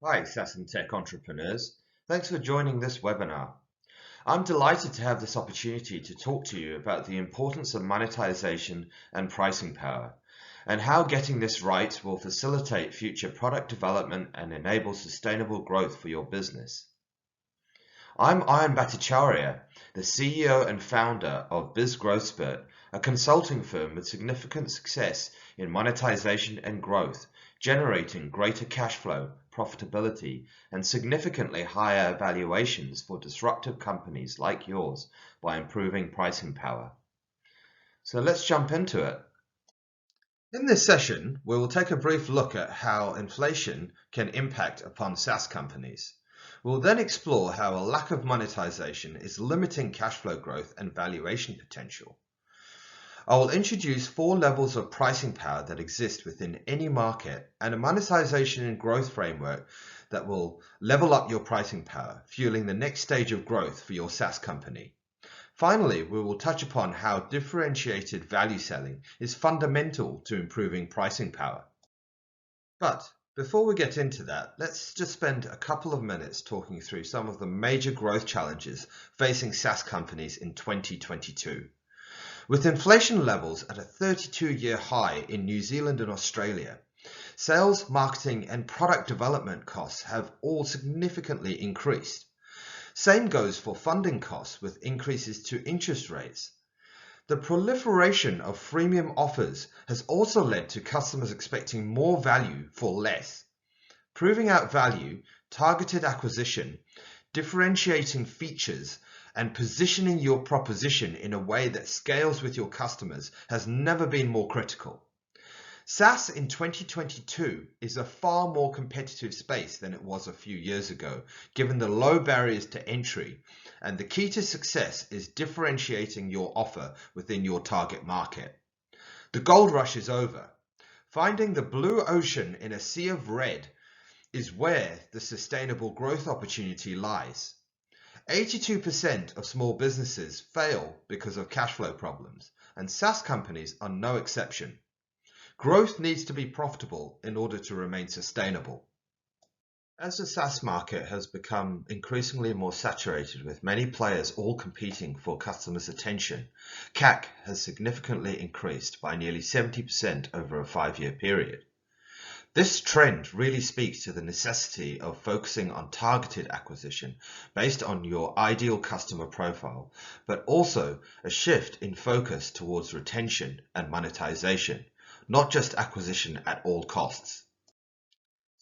Hi, SaaS and Tech entrepreneurs. Thanks for joining this webinar. I'm delighted to have this opportunity to talk to you about the importance of monetization and pricing power, and how getting this right will facilitate future product development and enable sustainable growth for your business. I'm Ayan Bhattacharya, the CEO and founder of Biz Growth Spurt, a consulting firm with significant success in monetization and growth, generating greater cash flow, profitability, and significantly higher valuations for disruptive companies like yours by improving pricing power. So let's jump into it. In this session, we will take a brief look at how inflation can impact upon SaaS companies. We'll then explore how a lack of monetization is limiting cash flow growth and valuation potential. I will introduce 4 levels of pricing power that exist within any market and a monetization and growth framework that will level up your pricing power, fueling the next stage of growth for your SaaS company. Finally, we will touch upon how differentiated value selling is fundamental to improving pricing power. But before we get into that, let's just spend a couple of minutes talking through some of the major growth challenges facing SaaS companies in 2022. With inflation levels at a 32-year high in New Zealand and Australia, sales, marketing, and product development costs have all significantly increased. Same goes for funding costs with increases to interest rates. The proliferation of freemium offers has also led to customers expecting more value for less. Proving out value, targeted acquisition, differentiating features, and positioning your proposition in a way that scales with your customers has never been more critical. SaaS in 2022 is a far more competitive space than it was a few years ago, given the low barriers to entry, and the key to success is differentiating your offer within your target market. The gold rush is over. Finding the blue ocean in a sea of red is where the sustainable growth opportunity lies. 82% of small businesses fail because of cash flow problems, and SaaS companies are no exception. Growth needs to be profitable in order to remain sustainable. As the SaaS market has become increasingly more saturated with many players all competing for customers' attention, CAC has significantly increased by nearly 70% over a 5-year period. This trend really speaks to the necessity of focusing on targeted acquisition based on your ideal customer profile, but also a shift in focus towards retention and monetization, not just acquisition at all costs.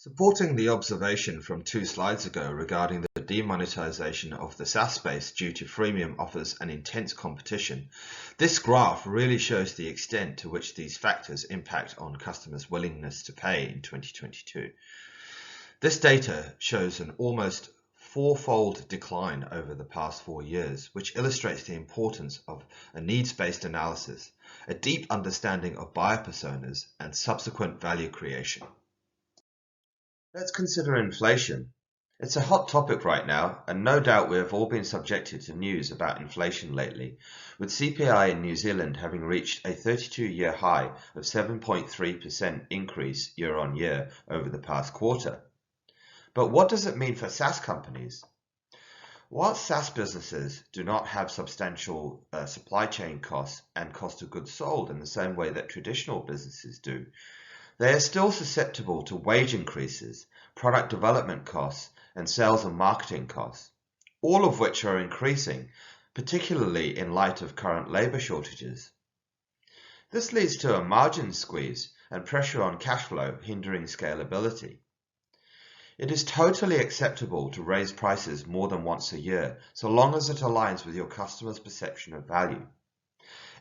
Supporting the observation from 2 slides ago regarding the demonetization of the SaaS space due to freemium offers and intense competition, this graph really shows the extent to which these factors impact on customers' willingness to pay in 2022. This data shows an almost 4-fold decline over the past 4 years, which illustrates the importance of a needs-based analysis, a deep understanding of buyer personas, and subsequent value creation. Let's consider inflation. It's a hot topic right now, and no doubt we have all been subjected to news about inflation lately, with CPI in New Zealand having reached a 32-year high of 7.3% increase year on year over the past quarter. But what does it mean for SaaS companies? While SaaS businesses do not have substantial supply chain costs and cost of goods sold in the same way that traditional businesses do, they are still susceptible to wage increases, product development costs, and sales and marketing costs, all of which are increasing, particularly in light of current labor shortages. This leads to a margin squeeze and pressure on cash flow, hindering scalability. It is totally acceptable to raise prices more than once a year, so long as it aligns with your customer's perception of value.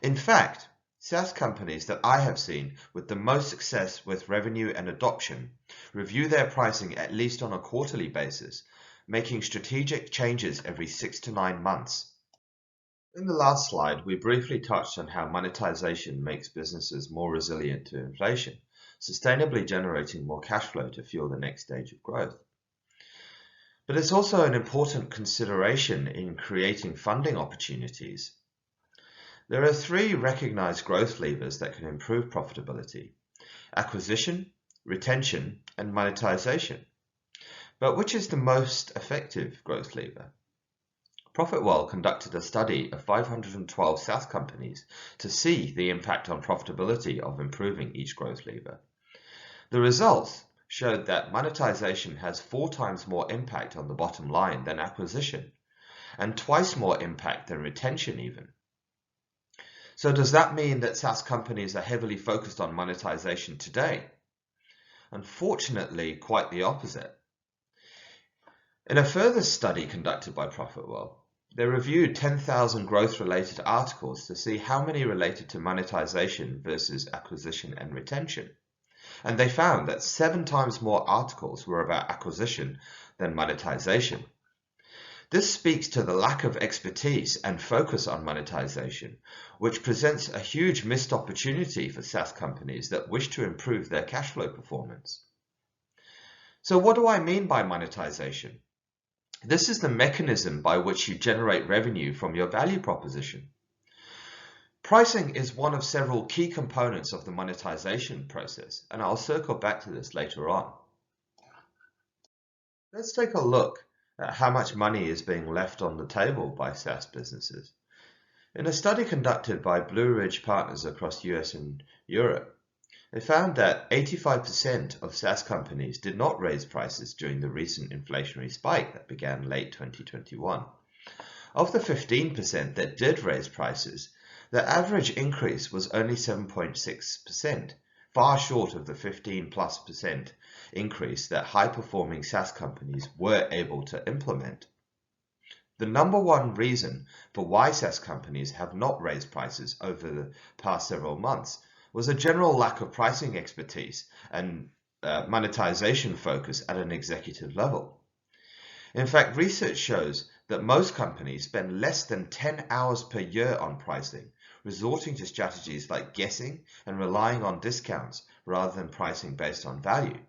In fact, SaaS companies that I have seen with the most success with revenue and adoption review their pricing at least on a quarterly basis, making strategic changes every 6 to 9 months. In the last slide, we briefly touched on how monetization makes businesses more resilient to inflation, sustainably generating more cash flow to fuel the next stage of growth. But it's also an important consideration in creating funding opportunities. There are 3 recognized growth levers that can improve profitability: acquisition, retention, and monetization. But which is the most effective growth lever? Profitwell conducted a study of 512 SaaS companies to see the impact on profitability of improving each growth lever. The results showed that monetization has 4 times more impact on the bottom line than acquisition, and twice more impact than retention even. So does that mean that SaaS companies are heavily focused on monetization today? Unfortunately, quite the opposite. In a further study conducted by Profitwell, they reviewed 10,000 growth-related articles to see how many related to monetization versus acquisition and retention. And they found that 7 times more articles were about acquisition than monetization. This speaks to the lack of expertise and focus on monetization, which presents a huge missed opportunity for SaaS companies that wish to improve their cash flow performance. So what do I mean by monetization? This is the mechanism by which you generate revenue from your value proposition. Pricing is one of several key components of the monetization process, and I'll circle back to this later on. Let's take a look at how much money is being left on the table by SaaS businesses. In a study conducted by Blue Ridge Partners across US and Europe, they found that 85% of SaaS companies did not raise prices during the recent inflationary spike that began late 2021. Of the 15% that did raise prices, the average increase was only 7.6%, far short of the 15+% increase that high-performing SaaS companies were able to implement. The number one reason for why SaaS companies have not raised prices over the past several months was a general lack of pricing expertise and monetization focus at an executive level. In fact, research shows that most companies spend less than 10 hours per year on pricing, resorting to strategies like guessing and relying on discounts rather than pricing based on value.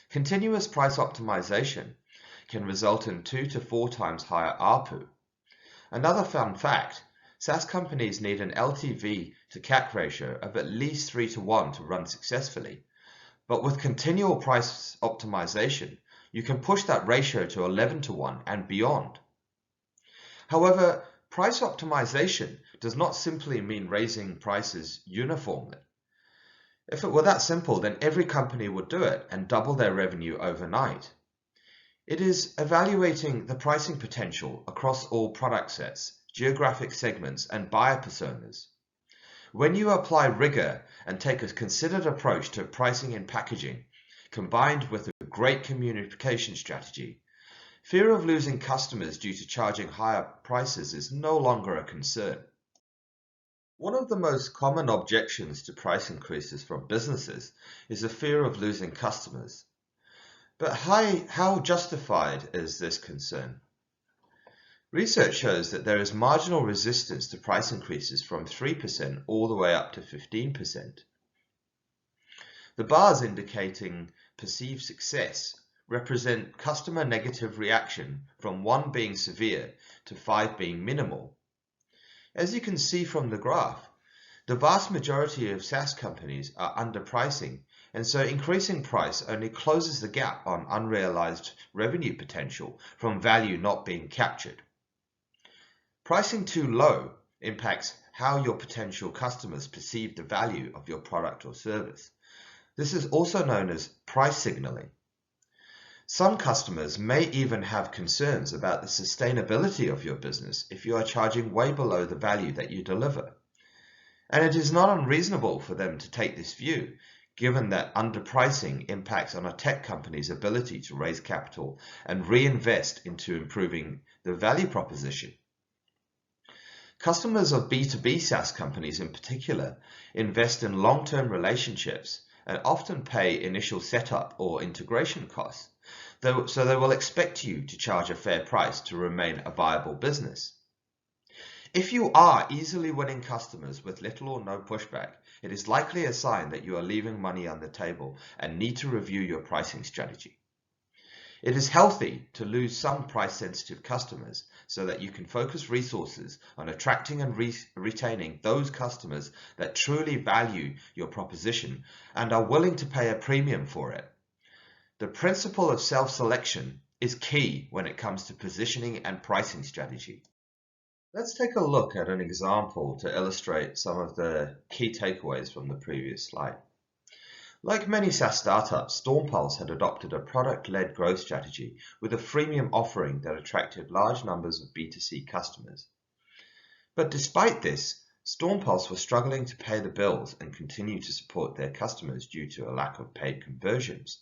Continuous price optimization can result in 2 to 4 times higher ARPU. Another fun fact, SaaS companies need an LTV to CAC ratio of at least 3 to 1 to run successfully. But with continual price optimization, you can push that ratio to 11 to 1 and beyond. However, price optimization does not simply mean raising prices uniformly. If it were that simple, then every company would do it and double their revenue overnight. It is evaluating the pricing potential across all product sets, geographic segments, and buyer personas. When you apply rigor and take a considered approach to pricing and packaging, combined with a great communication strategy, fear of losing customers due to charging higher prices is no longer a concern. One of the most common objections to price increases from businesses is the fear of losing customers. But how justified is this concern? Research shows that there is marginal resistance to price increases from 3% all the way up to 15%. The bars indicating perceived success represent customer negative reaction from 1 being severe to 5 being minimal. As you can see from the graph, the vast majority of SaaS companies are underpricing, and so increasing price only closes the gap on unrealized revenue potential from value not being captured. Pricing too low impacts how your potential customers perceive the value of your product or service. This is also known as price signaling. Some customers may even have concerns about the sustainability of your business if you are charging way below the value that you deliver. And it is not unreasonable for them to take this view, given that underpricing impacts on a tech company's ability to raise capital and reinvest into improving the value proposition. Customers of B2B SaaS companies in particular invest in long-term relationships and often pay initial setup or integration costs, so they will expect you to charge a fair price to remain a viable business. If you are easily winning customers with little or no pushback, it is likely a sign that you are leaving money on the table and need to review your pricing strategy. It is healthy to lose some price-sensitive customers so that you can focus resources on attracting and retaining those customers that truly value your proposition and are willing to pay a premium for it. The principle of self-selection is key when it comes to positioning and pricing strategy. Let's take a look at an example to illustrate some of the key takeaways from the previous slide. Like many SaaS startups, Stormpulse had adopted a product-led growth strategy with a freemium offering that attracted large numbers of B2C customers. But despite this, Stormpulse was struggling to pay the bills and continue to support their customers due to a lack of paid conversions.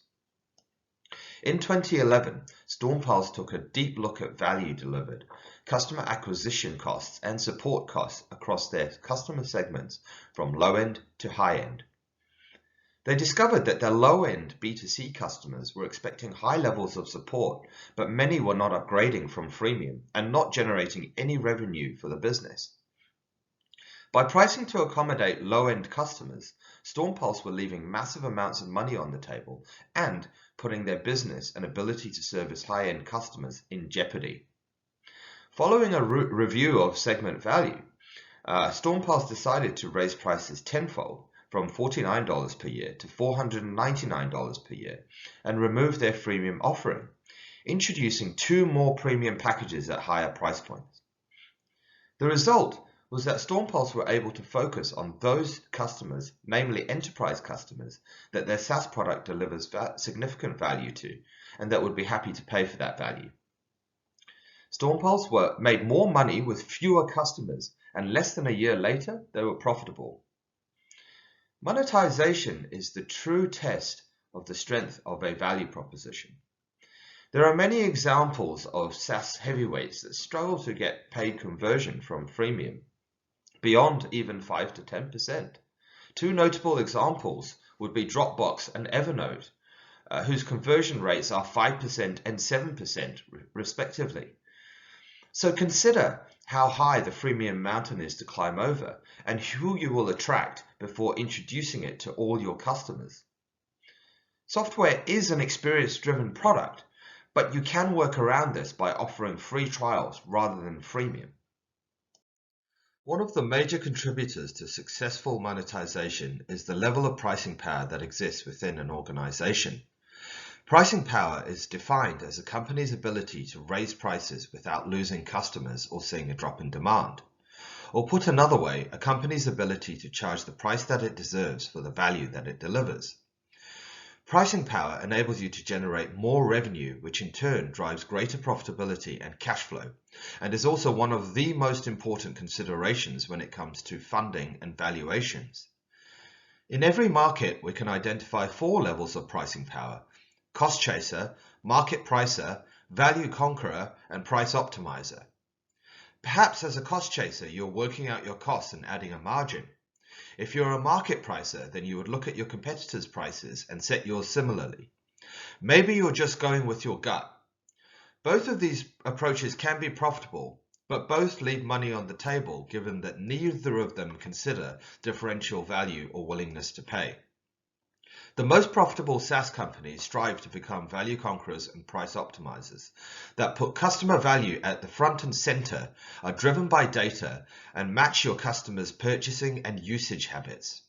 In 2011, Stormpulse took a deep look at value delivered, customer acquisition costs, and support costs across their customer segments from low-end to high-end. They discovered that their low-end B2C customers were expecting high levels of support, but many were not upgrading from freemium and not generating any revenue for the business. By pricing to accommodate low-end customers, Stormpulse were leaving massive amounts of money on the table and putting their business and ability to service high-end customers in jeopardy. Following a review of segment value, Stormpulse decided to raise prices tenfold from $49 per year to $499 per year and remove their freemium offering, introducing 2 more premium packages at higher price points. The result was that Stormpulse were able to focus on those customers, namely enterprise customers, that their SaaS product delivers significant value to and that would be happy to pay for that value. Stormpulse made more money with fewer customers, and less than a year later, they were profitable. Monetization is the true test of the strength of a value proposition. There are many examples of SaaS heavyweights that struggle to get paid conversion from freemium beyond even 5 to 10%. 2 notable examples would be Dropbox and Evernote, whose conversion rates are 5% and 7% respectively. So consider how high the freemium mountain is to climb over and who you will attract before introducing it to all your customers. Software is an experience-driven product, but you can work around this by offering free trials rather than freemium. One of the major contributors to successful monetization is the level of pricing power that exists within an organization. Pricing power is defined as a company's ability to raise prices without losing customers or seeing a drop in demand. Or put another way, a company's ability to charge the price that it deserves for the value that it delivers. Pricing power enables you to generate more revenue, which in turn drives greater profitability and cash flow, and is also one of the most important considerations when it comes to funding and valuations. In every market, we can identify 4 levels of pricing power: cost chaser, market pricer, value conqueror, and price optimizer. Perhaps as a cost chaser, you're working out your costs and adding a margin. If you're a market pricer, then you would look at your competitors' prices and set yours similarly. Maybe you're just going with your gut. Both of these approaches can be profitable, but both leave money on the table given that neither of them consider differential value or willingness to pay. The most profitable SaaS companies strive to become value conquerors and price optimizers that put customer value at the front and center, are driven by data, and match your customers' purchasing and usage habits.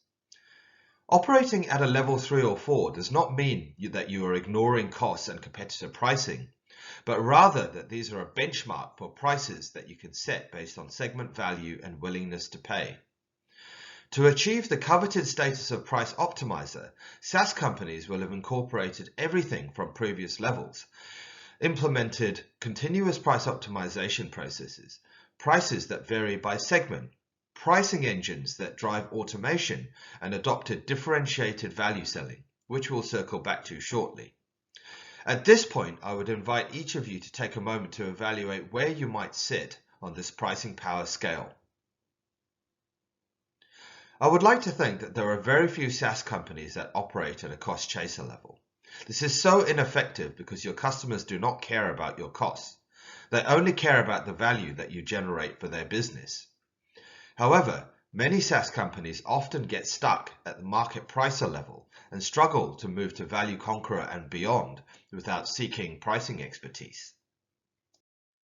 Operating at a level 3 or 4 does not mean that you are ignoring costs and competitor pricing, but rather that these are a benchmark for prices that you can set based on segment value and willingness to pay. To achieve the coveted status of price optimizer, SaaS companies will have incorporated everything from previous levels, implemented continuous price optimization processes, prices that vary by segment, pricing engines that drive automation, and adopted differentiated value selling, which we'll circle back to shortly. At this point, I would invite each of you to take a moment to evaluate where you might sit on this pricing power scale. I would like to think that there are very few SaaS companies that operate at a cost chaser level. This is so ineffective because your customers do not care about your costs. They only care about the value that you generate for their business. However, many SaaS companies often get stuck at the market pricer level and struggle to move to value conqueror and beyond without seeking pricing expertise.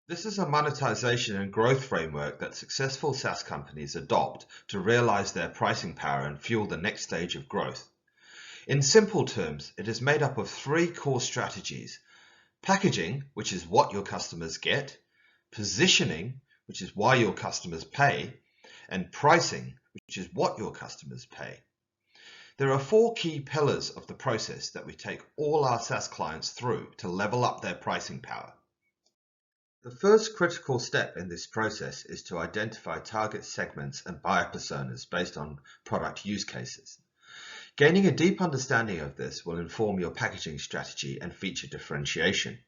This is a monetization and growth framework that successful SaaS companies adopt to realize their pricing power and fuel the next stage of growth. In simple terms, it is made up of three core strategies: packaging, which is what your customers get; positioning, which is why your customers pay; and pricing, which is what your customers pay. There are four key pillars of the process that we take all our SaaS clients through to level up their pricing power. The first critical step in this process is to identify target segments and buyer personas based on product use cases. Gaining a deep understanding of this will inform your packaging strategy and feature differentiation.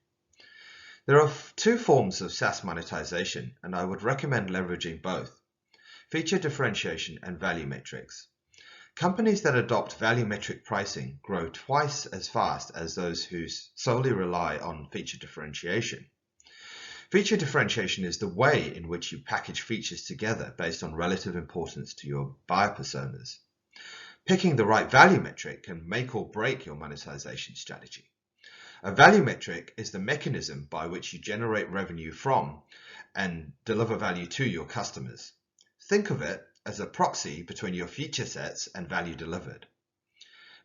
There are two forms of SaaS monetization, and I would recommend leveraging both: feature differentiation and value metrics. Companies that adopt value metric pricing grow twice as fast as those who solely rely on feature differentiation. Feature differentiation is the way in which you package features together based on relative importance to your buyer personas. Picking the right value metric can make or break your monetization strategy. A value metric is the mechanism by which you generate revenue from and deliver value to your customers. Think of it as a proxy between your feature sets and value delivered.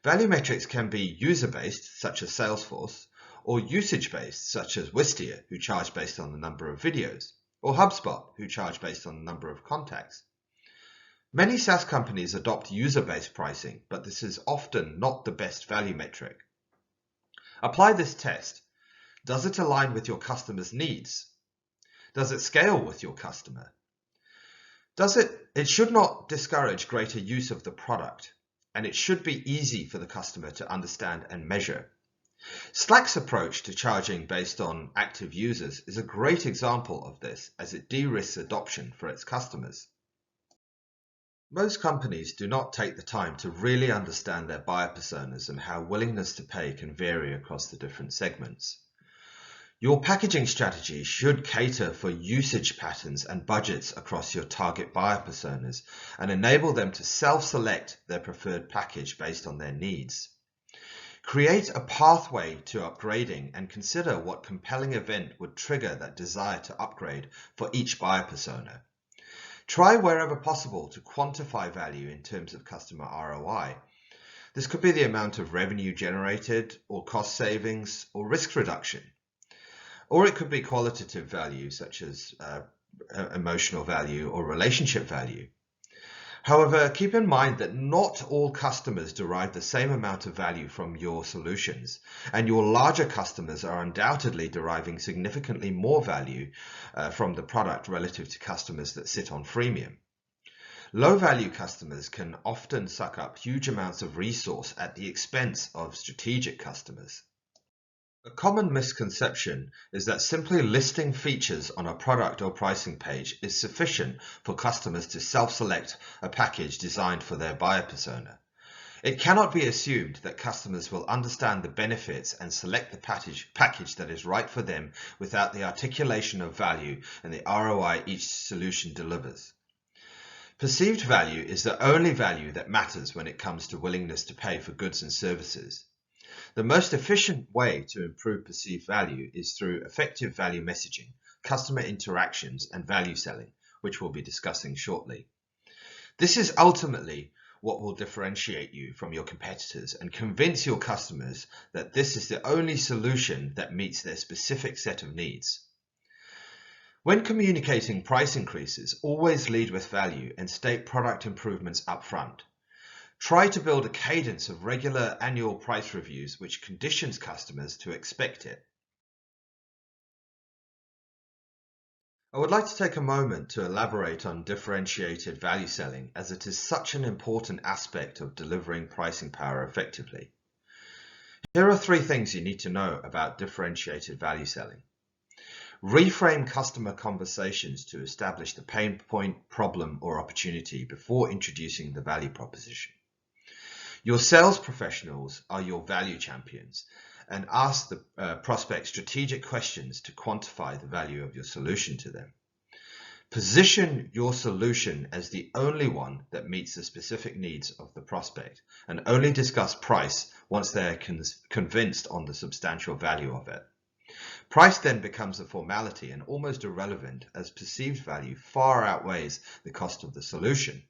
Value metrics can be user-based, such as Salesforce, or usage-based, such as Wistia, who charge based on the number of videos, or HubSpot, who charge based on the number of contacts. Many SaaS companies adopt user-based pricing, but this is often not the best value metric. Apply this test. Does it align with your customer's needs? Does it scale with your customer? It should not discourage greater use of the product, and it should be easy for the customer to understand and measure. Slack's approach to charging based on active users is a great example of this, as it de-risks adoption for its customers. Most companies do not take the time to really understand their buyer personas and how willingness to pay can vary across the different segments. Your packaging strategy should cater for usage patterns and budgets across your target buyer personas and enable them to self-select their preferred package based on their needs. Create a pathway to upgrading and consider what compelling event would trigger that desire to upgrade for each buyer persona. Try wherever possible to quantify value in terms of customer ROI. This could be the amount of revenue generated, or cost savings, or risk reduction. Or it could be qualitative value, such as emotional value or relationship value. However, keep in mind that not all customers derive the same amount of value from your solutions, and your larger customers are undoubtedly deriving significantly more value from the product relative to customers that sit on freemium. Low-value customers can often suck up huge amounts of resource at the expense of strategic customers. A common misconception is that simply listing features on a product or pricing page is sufficient for customers to self-select a package designed for their buyer persona. It cannot be assumed that customers will understand the benefits and select the package that is right for them without the articulation of value and the ROI each solution delivers. Perceived value is the only value that matters when it comes to willingness to pay for goods and services. The most efficient way to improve perceived value is through effective value messaging, customer interactions, and value selling, which we'll be discussing shortly. This is ultimately what will differentiate you from your competitors and convince your customers that this is the only solution that meets their specific set of needs. When communicating price increases, always lead with value and state product improvements up front. Try to build a cadence of regular annual price reviews which conditions customers to expect it. I would like to take a moment to elaborate on differentiated value selling, as it is such an important aspect of delivering pricing power effectively. Here are 3 things you need to know about differentiated value selling. Reframe customer conversations to establish the pain point, problem, or opportunity before introducing the value proposition. Your sales professionals are your value champions, and ask the prospect strategic questions to quantify the value of your solution to them. Position your solution as the only one that meets the specific needs of the prospect, and only discuss price once they're convinced on the substantial value of it. Price then becomes a formality and almost irrelevant, as perceived value far outweighs the cost of the solution.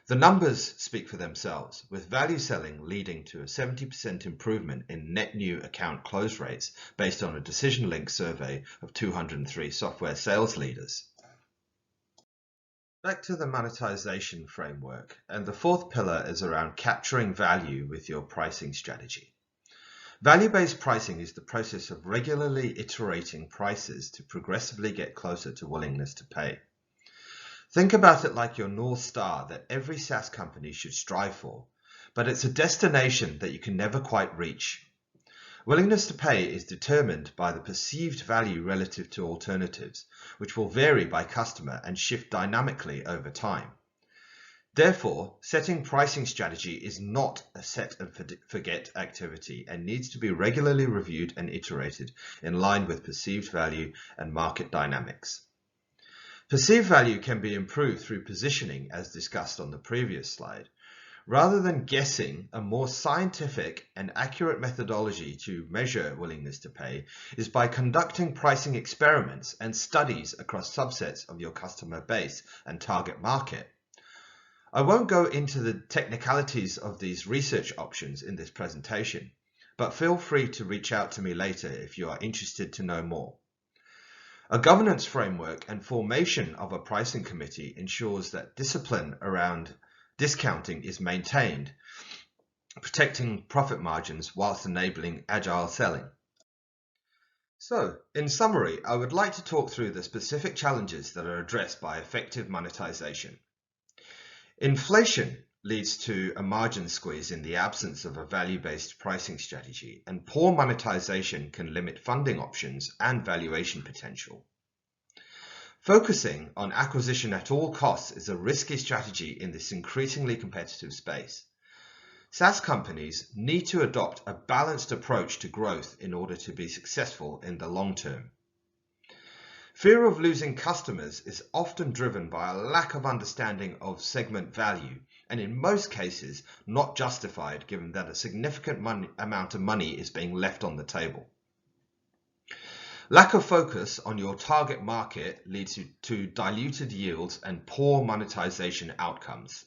The numbers speak for themselves, with value selling leading to a 70% improvement in net new account close rates based on a Decision Link survey of 203 software sales leaders. Back to the monetization framework, and the fourth pillar is around capturing value with your pricing strategy. Value-based pricing is the process of regularly iterating prices to progressively get closer to willingness to pay. Think about it like your North Star that every SaaS company should strive for, but it's a destination that you can never quite reach. Willingness to pay is determined by the perceived value relative to alternatives, which will vary by customer and shift dynamically over time. Therefore, setting pricing strategy is not a set and forget activity and needs to be regularly reviewed and iterated in line with perceived value and market dynamics. Perceived value can be improved through positioning, as discussed on the previous slide. Rather than guessing, a more scientific and accurate methodology to measure willingness to pay is by conducting pricing experiments and studies across subsets of your customer base and target market. I won't go into the technicalities of these research options in this presentation, but feel free to reach out to me later if you are interested to know more. A governance framework and formation of a pricing committee ensures that discipline around discounting is maintained, protecting profit margins whilst enabling agile selling. So, in summary, I would like to talk through the specific challenges that are addressed by effective monetization. Inflation leads to a margin squeeze in the absence of a value-based pricing strategy, and poor monetization can limit funding options and valuation potential. Focusing on acquisition at all costs is a risky strategy in this increasingly competitive space. SaaS companies need to adopt a balanced approach to growth in order to be successful in the long term. Fear of losing customers is often driven by a lack of understanding of segment value, and in most cases not justified given that a significant amount of money is being left on the table. Lack of focus on your target market leads to diluted yields and poor monetization outcomes.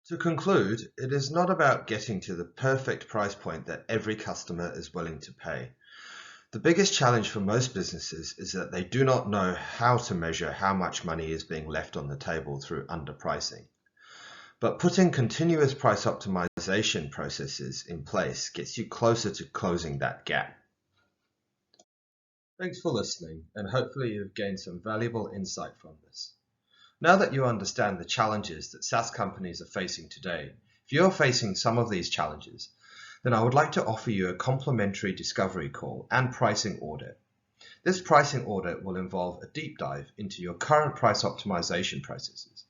To conclude, it is not about getting to the perfect price point that every customer is willing to pay. The biggest challenge for most businesses is that they do not know how to measure how much money is being left on the table through underpricing. But putting continuous price optimization processes in place gets you closer to closing that gap. Thanks for listening, and hopefully you've gained some valuable insight from this. Now that you understand the challenges that SaaS companies are facing today, if you're facing some of these challenges, then I would like to offer you a complimentary discovery call and pricing audit. This pricing audit will involve a deep dive into your current price optimization processes,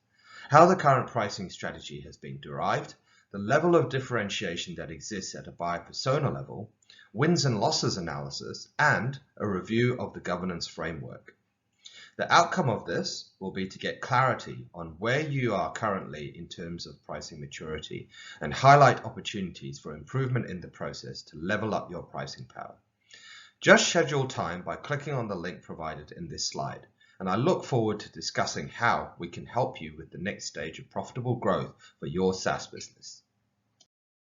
how the current pricing strategy has been derived, the level of differentiation that exists at a buyer persona level, wins and losses analysis, and a review of the governance framework. The outcome of this will be to get clarity on where you are currently in terms of pricing maturity and highlight opportunities for improvement in the process to level up your pricing power. Just schedule time by clicking on the link provided in this slide, and I look forward to discussing how we can help you with the next stage of profitable growth for your SaaS business.